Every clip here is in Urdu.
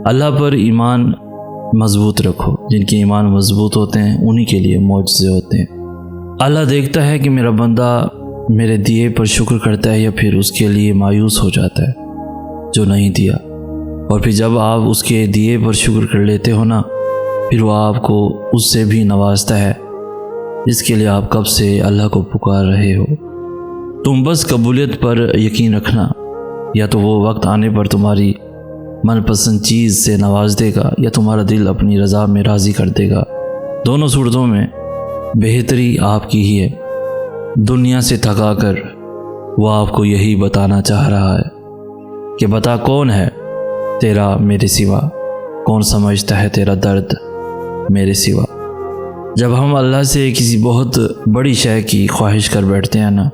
اللہ پر ایمان مضبوط رکھو، جن کے ایمان مضبوط ہوتے ہیں انہی کے لیے معجزے ہوتے ہیں۔ اللہ دیکھتا ہے کہ میرا بندہ میرے دیے پر شکر کرتا ہے یا پھر اس کے لیے مایوس ہو جاتا ہے جو نہیں دیا، اور پھر جب آپ اس کے دیے پر شکر کر لیتے ہو نا، پھر وہ آپ کو اس سے بھی نوازتا ہے جس کے لیے آپ کب سے اللہ کو پکار رہے ہو۔ تم بس قبولیت پر یقین رکھنا، یا تو وہ وقت آنے پر تمہاری من پسند چیز سے نواز دے گا یا تمہارا دل اپنی رضا میں راضی کر دے گا۔ دونوں صورتوں میں بہتری آپ کی ہی ہے۔ دنیا سے تھکا کر وہ آپ کو یہی بتانا چاہ رہا ہے کہ بتا کون ہے تیرا میرے سوا، کون سمجھتا ہے تیرا درد میرے سوا۔ جب ہم اللہ سے کسی بہت بڑی شے کی خواہش کر بیٹھتے ہیں نا،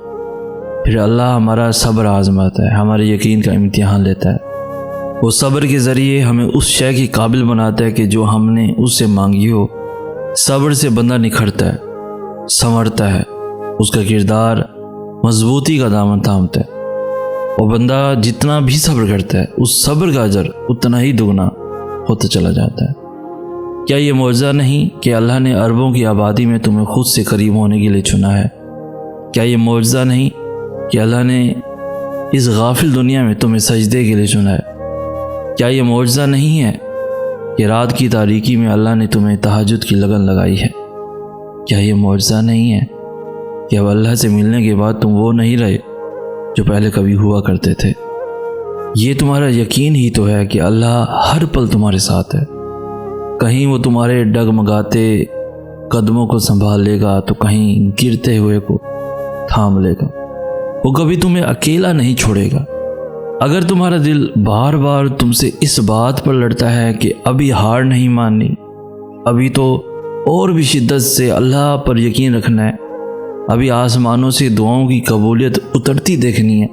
پھر اللہ ہمارا صبر آزماتا ہے، ہمارے یقین کا امتحان لیتا ہے۔ وہ صبر کے ذریعے ہمیں اس شے کی قابل بناتا ہے کہ جو ہم نے اس سے مانگی ہو۔ صبر سے بندہ نکھرتا ہے، سنورتا ہے، اس کا کردار مضبوطی کا دامن تھامتا ہے۔ وہ بندہ جتنا بھی صبر کرتا ہے، اس صبر کا اجر اتنا ہی دگنا ہوتا چلا جاتا ہے۔ کیا یہ معجزہ نہیں کہ اللہ نے اربوں کی آبادی میں تمہیں خود سے قریب ہونے کے لیے چنا ہے؟ کیا یہ معجزہ نہیں کہ اللہ نے اس غافل دنیا میں تمہیں سجدے کے لیے چنا ہے؟ کیا یہ معجزہ نہیں ہے کہ رات کی تاریکی میں اللہ نے تمہیں تہجد کی لگن لگائی ہے؟ کیا یہ معجزہ نہیں ہے کہ اب اللہ سے ملنے کے بعد تم وہ نہیں رہے جو پہلے کبھی ہوا کرتے تھے؟ یہ تمہارا یقین ہی تو ہے کہ اللہ ہر پل تمہارے ساتھ ہے۔ کہیں وہ تمہارے ڈگمگاتے قدموں کو سنبھال لے گا تو کہیں گرتے ہوئے کو تھام لے گا۔ وہ کبھی تمہیں اکیلا نہیں چھوڑے گا۔ اگر تمہارا دل بار بار تم سے اس بات پر لڑتا ہے کہ ابھی ہار نہیں ماننی، ابھی تو اور بھی شدت سے اللہ پر یقین رکھنا ہے، ابھی آسمانوں سے دعاؤں کی قبولیت اترتی دیکھنی ہے،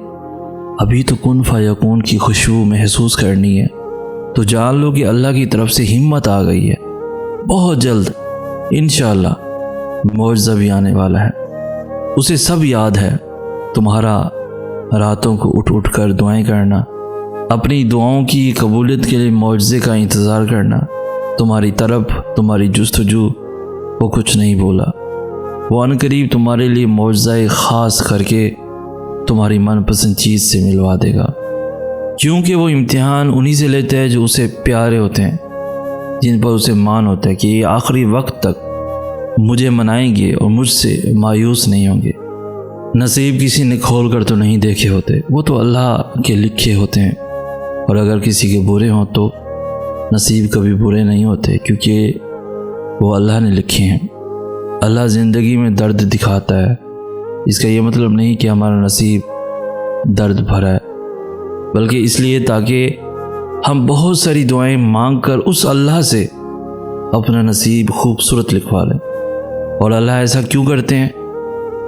ابھی تو کن فیکون کی خوشبو محسوس کرنی ہے، تو جان لو کہ اللہ کی طرف سے ہمت آ گئی ہے۔ بہت جلد انشاءاللہ معجزہ بھی آنے والا ہے۔ اسے سب یاد ہے، تمہارا راتوں کو اٹھ اٹھ کر دعائیں کرنا، اپنی دعاؤں کی قبولیت کے لیے معجزے کا انتظار کرنا، تمہاری طرف تمہاری جستجو وہ کچھ نہیں بولا۔ وہ عنقریب تمہارے لیے معجزہ خاص کر کے تمہاری من پسند چیز سے ملوا دے گا، کیونکہ وہ امتحان انہی سے لیتے ہیں جو اسے پیارے ہوتے ہیں، جن پر اسے مان ہوتا ہے کہ یہ آخری وقت تک مجھے منائیں گے اور مجھ سے مایوس نہیں ہوں گے۔ نصیب کسی نے کھول کر تو نہیں دیکھے ہوتے، وہ تو اللہ کے لکھے ہوتے ہیں، اور اگر کسی کے برے ہوں تو نصیب کبھی برے نہیں ہوتے، کیونکہ وہ اللہ نے لکھے ہیں۔ اللہ زندگی میں درد دکھاتا ہے، اس کا یہ مطلب نہیں کہ ہمارا نصیب درد بھرا ہے، بلکہ اس لیے تاکہ ہم بہت ساری دعائیں مانگ کر اس اللہ سے اپنا نصیب خوبصورت لکھوا لیں۔ اور اللہ ایسا کیوں کرتے ہیں؟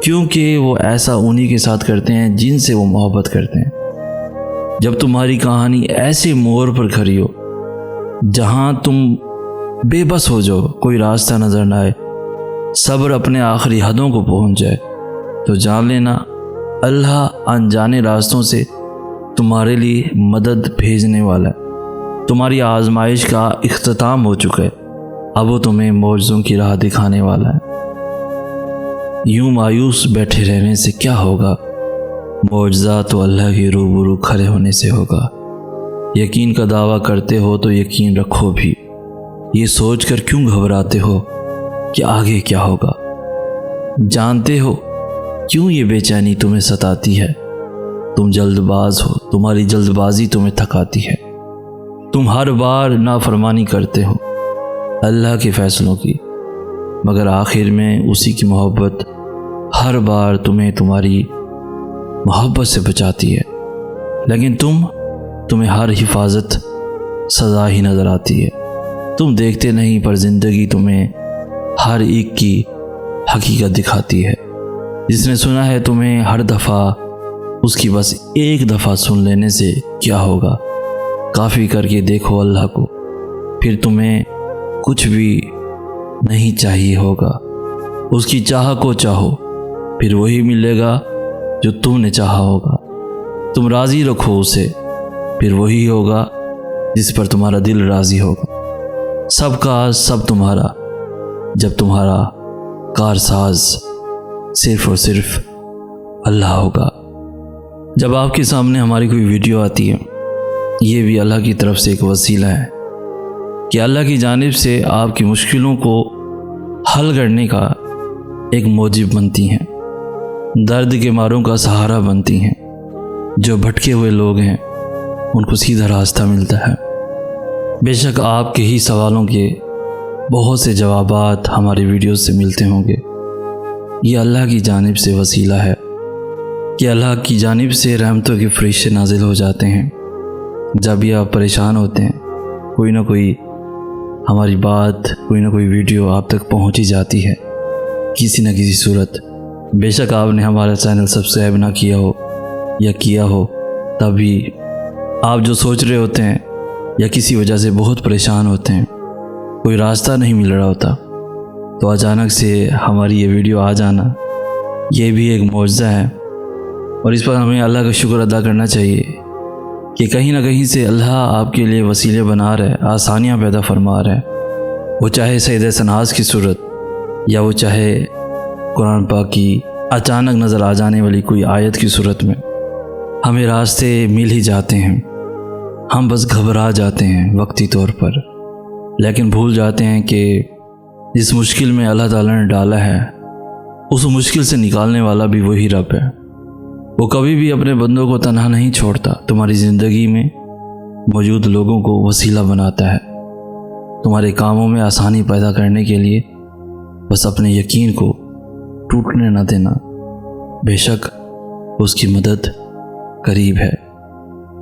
کیونکہ وہ ایسا انہی کے ساتھ کرتے ہیں جن سے وہ محبت کرتے ہیں۔ جب تمہاری کہانی ایسے موڑ پر کھڑی ہو جہاں تم بے بس ہو جاؤ، کوئی راستہ نظر نہ آئے، صبر اپنے آخری حدوں کو پہنچ جائے، تو جان لینا اللہ انجانے راستوں سے تمہارے لیے مدد بھیجنے والا ہے۔ تمہاری آزمائش کا اختتام ہو چکا ہے، اب وہ تمہیں معجزوں کی راہ دکھانے والا ہے۔ یوں مایوس بیٹھے رہنے سے کیا ہوگا؟ معجزہ تو اللہ کے روبرو کھڑے ہونے سے ہوگا۔ یقین کا دعویٰ کرتے ہو تو یقین رکھو بھی، یہ سوچ کر کیوں گھبراتے ہو کہ آگے کیا ہوگا؟ جانتے ہو کیوں یہ بے چینی تمہیں ستاتی ہے؟ تم جلد باز ہو، تمہاری جلد بازی تمہیں تھکاتی ہے، تم ہر بار نافرمانی کرتے ہو اللہ کے فیصلوں کی، مگر آخر میں اسی کی محبت ہر بار تمہیں تمہاری محبت سے بچاتی ہے، لیکن تمہیں ہر حفاظت سزا ہی نظر آتی ہے۔ تم دیکھتے نہیں، پر زندگی تمہیں ہر ایک کی حقیقت دکھاتی ہے۔ جس نے سنا ہے تمہیں ہر دفعہ اس کی بس ایک دفعہ سن لینے سے کیا ہوگا؟ کافی کر کے دیکھو اللہ کو، پھر تمہیں کچھ بھی نہیں چاہیے ہوگا۔ اس کی چاہ کو چاہو، پھر وہی ملے گا جو تم نے چاہا ہوگا۔ تم راضی رکھو اسے، پھر وہی ہوگا جس پر تمہارا دل راضی ہوگا۔ سب کا سب تمہارا، جب تمہارا کارساز صرف اور صرف اللہ ہوگا۔ جب آپ کے سامنے ہماری کوئی ویڈیو آتی ہے، یہ بھی اللہ کی طرف سے ایک وسیلہ ہے کہ اللہ کی جانب سے آپ کی مشکلوں کو حل کرنے کا ایک موجب بنتی ہیں، درد کے ماروں کا سہارا بنتی ہیں۔ جو بھٹکے ہوئے لوگ ہیں ان کو سیدھا راستہ ملتا ہے۔ بے شک آپ کے ہی سوالوں کے بہت سے جوابات ہماری ویڈیوز سے ملتے ہوں گے۔ یہ اللہ کی جانب سے وسیلہ ہے کہ اللہ کی جانب سے رحمتوں کے فرشتے نازل ہو جاتے ہیں۔ جب بھی آپ پریشان ہوتے ہیں، کوئی نہ کوئی ہماری بات، کوئی نہ کوئی ویڈیو آپ تک پہنچ ہی جاتی ہے کسی نہ کسی صورت۔ بے شک آپ نے ہمارا چینل سبسکرائب نہ کیا ہو یا کیا ہو، تب بھی آپ جو سوچ رہے ہوتے ہیں یا کسی وجہ سے بہت پریشان ہوتے ہیں، کوئی راستہ نہیں مل رہا ہوتا، تو اچانک سے ہماری یہ ویڈیو آ جانا یہ بھی ایک معجزہ ہے، اور اس پر ہمیں اللہ کا شکر ادا کرنا چاہیے کہ کہیں نہ کہیں سے اللہ آپ کے لیے وسیلے بنا رہا ہے، آسانیاں پیدا فرما رہا ہے۔ وہ چاہے سید سناز کی صورت، یا وہ چاہے قرآن پاک کی اچانک نظر آ جانے والی کوئی آیت کی صورت میں، ہمیں راستے مل ہی جاتے ہیں۔ ہم بس گھبرا جاتے ہیں وقتی طور پر، لیکن بھول جاتے ہیں کہ جس مشکل میں اللہ تعالیٰ نے ڈالا ہے، اس مشکل سے نکالنے والا بھی وہی رب ہے۔ وہ کبھی بھی اپنے بندوں کو تنہا نہیں چھوڑتا، تمہاری زندگی میں موجود لوگوں کو وسیلہ بناتا ہے تمہارے کاموں میں آسانی پیدا کرنے کے لیے۔ بس اپنے یقین کو ٹوٹنے نہ دینا، بے شک اس کی مدد قریب ہے۔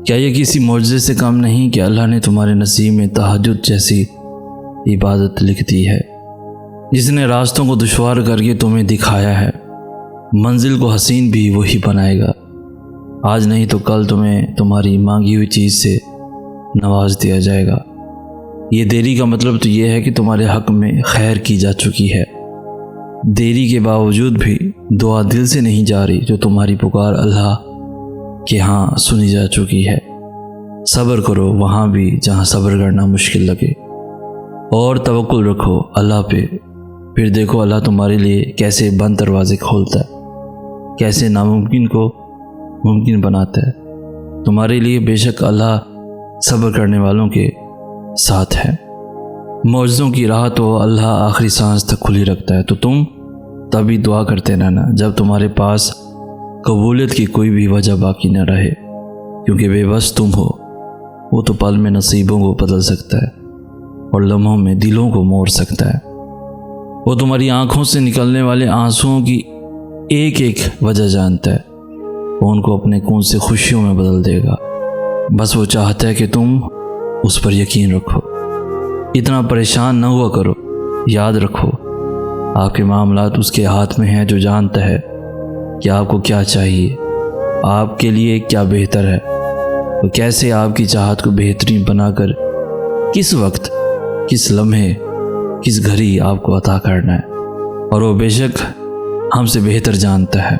کیا یہ کسی معجزے سے کم نہیں کہ اللہ نے تمہارے نصیب میں تہجد جیسی عبادت لکھ دی ہے، جس نے راستوں کو دشوار کر کے تمہیں دکھایا ہے۔ منزل کو حسین بھی وہی بنائے گا، آج نہیں تو کل تمہیں تمہاری مانگی ہوئی چیز سے نواز دیا جائے گا۔ یہ دیری کا مطلب تو یہ ہے کہ تمہارے حق میں خیر کی جا چکی ہے، دیری کے باوجود بھی دعا دل سے نہیں جا رہی، جو تمہاری پکار اللہ کے ہاں سنی جا چکی ہے۔ صبر کرو وہاں بھی جہاں صبر کرنا مشکل لگے، اور توکل رکھو اللہ پہ، پھر دیکھو اللہ تمہارے لیے کیسے بند دروازے کھولتا ہے، کیسے ناممکن کو ممکن بناتا ہے تمہارے لیے۔ بے شک اللہ صبر کرنے والوں کے ساتھ ہے۔ معجزوں کی راہ تو اللہ آخری سانس تک کھلی رکھتا ہے، تو تم تبھی دعا کرتے رہنا جب تمہارے پاس قبولیت کی کوئی بھی وجہ باقی نہ رہے، کیونکہ بے بس تم ہو، وہ تو پل میں نصیبوں کو بدل سکتا ہے اور لمحوں میں دلوں کو موڑ سکتا ہے۔ وہ تمہاری آنکھوں سے نکلنے والے آنسوؤں کی ایک ایک وجہ جانتا ہے، وہ ان کو اپنے خون سے خوشیوں میں بدل دے گا۔ بس وہ چاہتا ہے کہ تم اس پر یقین رکھو۔ اتنا پریشان نہ ہوا کرو، یاد رکھو آپ کے معاملات اس کے ہاتھ میں ہیں، جو جانتا ہے کہ آپ کو کیا چاہیے، آپ کے لیے کیا بہتر ہے، وہ کیسے آپ کی چاہت کو بہترین بنا کر کس وقت، کس لمحے، کس گھڑی آپ کو عطا کرنا ہے، اور وہ بے شک ہم سے بہتر جانتا ہے۔